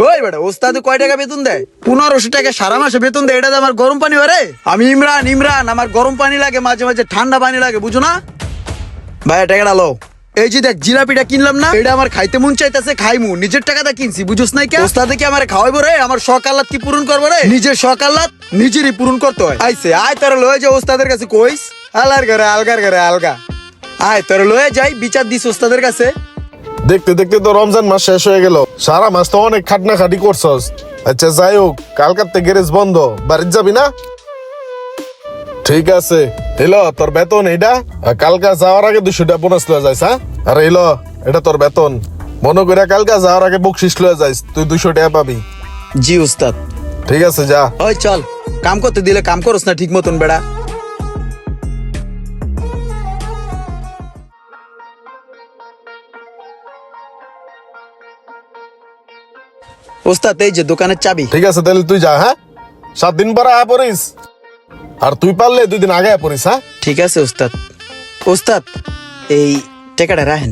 ওই বেটা ওস্তাদ কয় টাকা বেতন দেয়? 1500 টাকা সারা মাসে বেতন দেয়। এটা তো আমার গরম পানি হয় রে। আমি ইমরান ইমরান, আমার গরম পানি লাগে, মাঝে মাঝে ঠান্ডা পানি লাগে, বুঝো না? ভাই টাকাটা লো। এই যে দেখ জিলাপিটা কিনলাম না, এটা আমার খাইতে মন চাইতেছে, খাইমু, নিজের টাকাটা কিনছি, বুঝোস নাই কে? ওস্তাদে কি আমার খাওয়াইবো রে? আমার শখ আহ্লাদ কি পূরণ করবো রে? নিজের শখ আহ্লাদ নিজেরই পূরণ করতে হয়। আইসে আয় তোরা লয়ে যা ওস্তাদের কাছে, কইস আলার ঘরে আলগার ঘরে আলগা। আয় তোরা লয়ে যাই, বিচার দিস ওস্তাদের কাছে। দেখতে দেখতে তো রমজান মাস শেষ হয়ে গেল, সারা মাস তো অনেক খাটনা খাটি করছস। আচ্ছা যাই হোক, কালকাতে গ্যারেজ বন্ধ, বাড়িতে যাবি না? ঠিক আছে, এলো তোর বেতন এইটা। আর কালকা যাওয়ার আগে 200 টাকা বোনাস লয়ে যাইস। হ্যাঁ, আর এলো এটা তোর বেতন। মনে করে কালকা যাওয়ার আগে বকশিস লয়ে যাইস, তুই 200 টাকা পাবি। জি ওস্তাদ। ঠিক আছে যা। ওই চল, কাম করতে দিলে কাম করস না ঠিক মতন বেড়া। ওস্তাদ এই যে দোকানের চাবি। ঠিক আছে তাহলে তুই যা। হ্যাঁ, 7 দিন পরে আয়া পড়িস, আর তুই পারলে 2 দিন আগে আয়া পড়িস। হ্যাঁ ঠিক আছে ওস্তাদ। ওস্তাদ এই টাকাটা রাখেন।